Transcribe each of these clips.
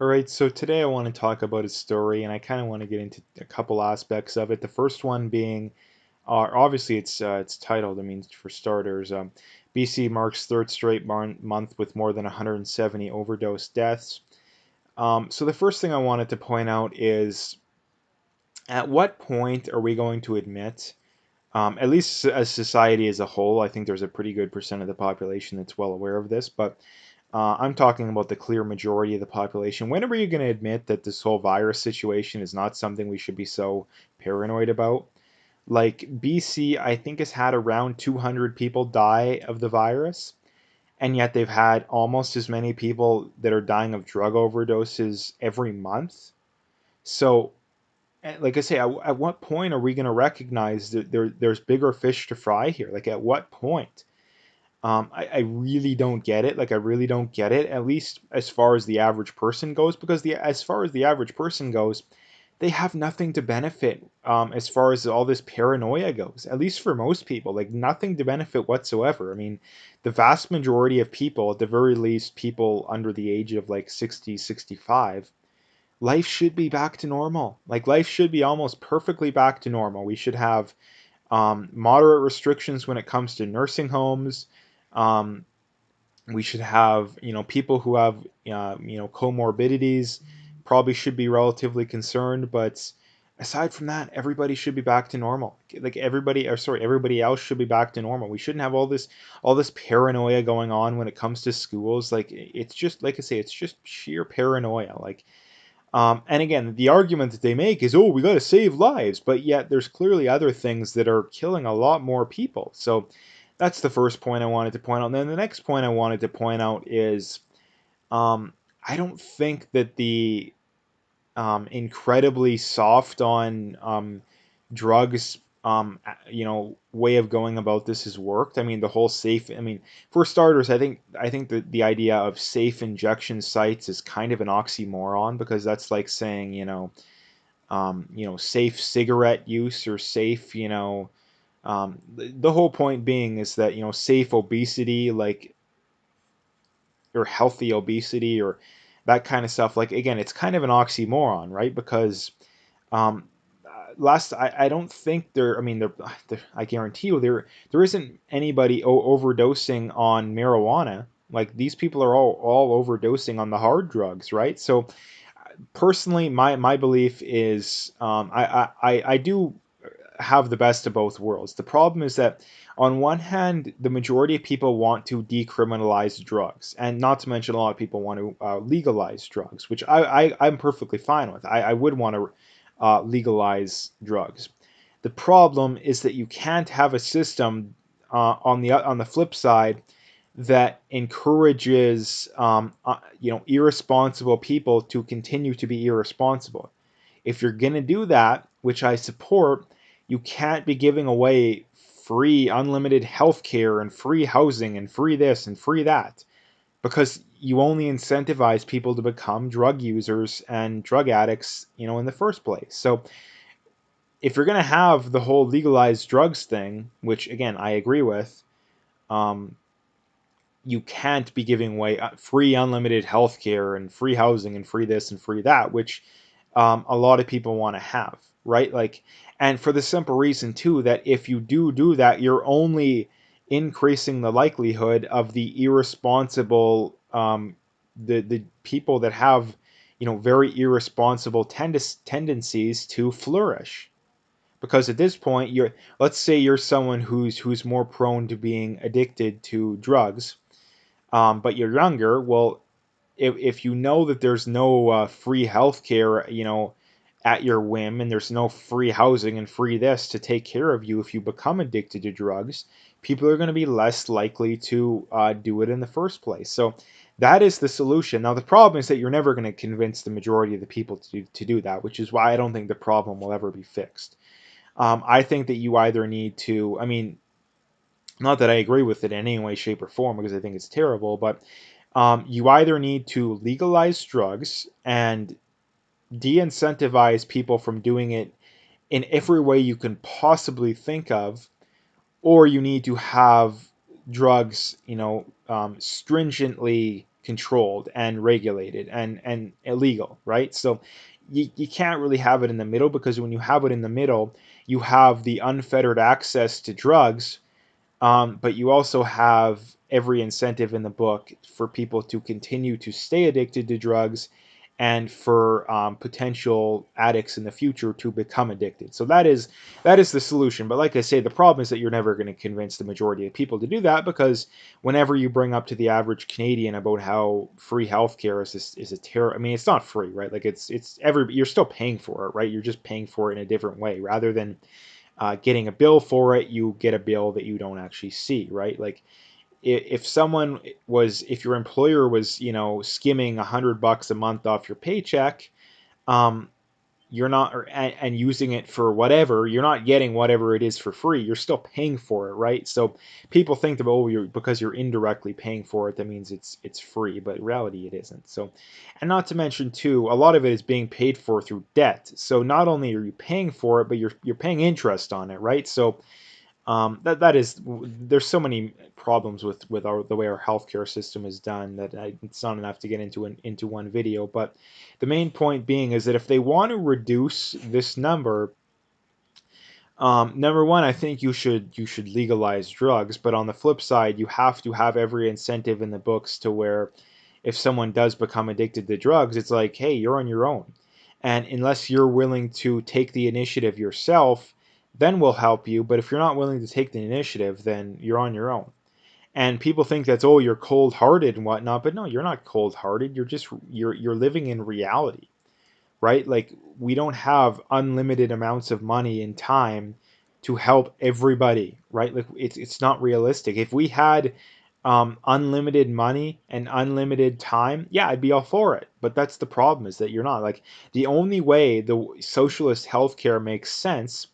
All right, so today I want to talk about a story, and I kind of want to get into a couple aspects of it. The first one being, obviously, it's titled. I mean, for starters, BC marks third straight month with more than 170 overdose deaths. So the first thing I wanted to point out is, at what point are we going to admit, at least as society as a whole? I think there's a pretty good percent of the population that's well aware of this, but I'm talking about the clear majority of the population. When are you going to admit that this whole virus situation is not something we should be so paranoid about? Like BC, I think has had around 200 people die of the virus, and yet they've had almost as many people that are dying of drug overdoses every month. So, like I say, at what point are we going to recognize that there's bigger fish to fry here? Like, at what point? I really don't get it. Like I really don't get it. At least as far as the average person goes, because the as far as the average person goes, they have nothing to benefit. As far as all this paranoia goes, at least for most people, like nothing to benefit whatsoever. I mean, the vast majority of people, at the very least, people under the age of like 60, 65, life should be back to normal. Like life should be almost perfectly back to normal. We should have moderate restrictions when it comes to nursing homes. Um, we should have, people who have, comorbidities probably should be relatively concerned, but aside from that, everybody should be back to normal. Like everybody else should be back to normal. We shouldn't have all this paranoia going on when it comes to schools. Like it's just, like I say, it's just sheer paranoia. Like, and again, the argument that they make is, oh, we got to save lives, but yet there's clearly other things that are killing a lot more people. So that's the first point I wanted to point out. And then the next point I wanted to point out is, um, I don't think that the incredibly soft on drugs way of going about this has worked. I mean, the whole safe. I mean, for starters, I think that the idea of safe injection sites is kind of an oxymoron, because that's like saying, safe cigarette use, or safe, the whole point being is that, safe obesity, like, or healthy obesity, or that kind of stuff. Like, again, it's kind of an oxymoron, right? Because um, last I don't think there. I mean, I guarantee you there isn't anybody overdosing on marijuana. Like, these people are all overdosing on the hard drugs, right? So personally, my belief is, I do have the best of both worlds. The problem is that, on one hand, the majority of people want to decriminalize drugs, and not to mention a lot of people want to legalize drugs, which I'm perfectly fine with. I would want to legalize drugs. The problem is that you can't have a system, on the flip side, that encourages irresponsible people to continue to be irresponsible. If you're going to do that, which I support, you can't be giving away free, unlimited health care and free housing and free this and free that, because you only incentivize people to become drug users and drug addicts, in the first place. So if you're going to have the whole legalized drugs thing, which again I agree with, um, you can't be giving away free unlimited health care and free housing and free this and free that, which a lot of people want to have, right? Like, and for the simple reason too, that if you do that, you're only increasing the likelihood of the irresponsible, the people that have, very irresponsible tendencies to flourish. Because at this point, let's say you're someone who's more prone to being addicted to drugs, but you're younger. Well, if you know that there's no free healthcare, at your whim, and there's no free housing and free this to take care of you if you become addicted to drugs, people are going to be less likely to do it in the first place. So that is the solution. Now, the problem is that you're never going to convince the majority of the people to do that, which is why I don't think the problem will ever be fixed. I think that you either need to, I mean, not that I agree with it in any way, shape, or form, because I think it's terrible, but you either need to legalize drugs and de-incentivize people from doing it in every way you can possibly think of, or you need to have drugs, stringently controlled and regulated and illegal, right? So you can't really have it in the middle, because when you have it in the middle, you have the unfettered access to drugs, but you also have every incentive in the book for people to continue to stay addicted to drugs, and for potential addicts in the future to become addicted. So that is the solution. But like I say, the problem is that you're never going to convince the majority of people to do that, because whenever you bring up to the average Canadian about how free healthcare is a terror, I mean, it's not free, right? Like you're still paying for it, right? You're just paying for it in a different way. Rather than getting a bill for it, you get a bill that you don't actually see, right? Like if your employer was, skimming $100 a month off your paycheck, um, you're not, and using it for whatever, you're not getting whatever it is for free. You're still paying for it, right? So people think that, because you're indirectly paying for it, that means it's free, but in reality it isn't. So, and not to mention too, a lot of it is being paid for through debt. So not only are you paying for it, but you're paying interest on it, right? So there's so many problems with the way our healthcare system is done that it's not enough to get into one video. But the main point being is that if they want to reduce this number, number one, I think you should legalize drugs. But on the flip side, you have to have every incentive in the books to where if someone does become addicted to drugs, it's like, hey, you're on your own. And unless you're willing to take the initiative yourself, then we'll help you. But if you're not willing to take the initiative, then you're on your own. And people think that's, oh, you're cold-hearted and whatnot, but no, you're not cold-hearted. You're living in reality, right? Like, we don't have unlimited amounts of money and time to help everybody, right? Like, it's not realistic. If we had unlimited money and unlimited time, yeah, I'd be all for it. But that's the problem, is that you're not. Like, the only way the socialist healthcare makes sense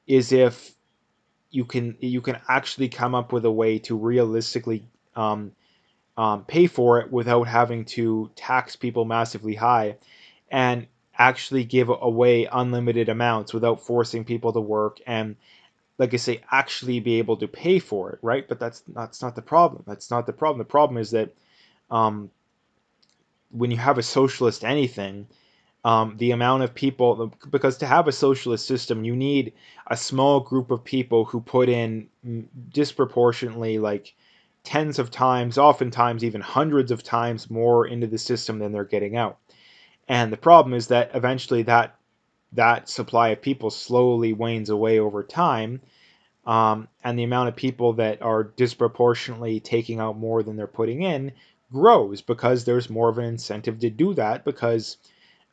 is if you can actually come up with a way to realistically pay for it without having to tax people massively high, and actually give away unlimited amounts without forcing people to work, and like I say, actually be able to pay for it, right? But that's not the problem. That's not the problem. The problem is that um, when you have a socialist anything, the amount of people, because to have a socialist system, you need a small group of people who put in disproportionately, like tens of times, oftentimes even hundreds of times more into the system than they're getting out. And the problem is that eventually that supply of people slowly wanes away over time, and the amount of people that are disproportionately taking out more than they're putting in grows, because there's more of an incentive to do that, because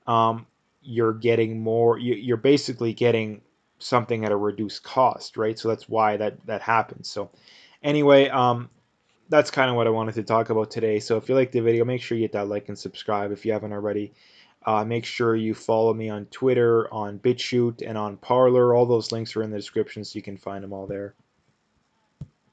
um, you're getting more. You're basically getting something at a reduced cost, right? So that's why that happens. So anyway, that's kind of what I wanted to talk about today. So if you like the video, make sure you hit that like and subscribe if you haven't already. Make sure you follow me on Twitter, on BitChute, and on Parler. All those links are in the description, so you can find them all there.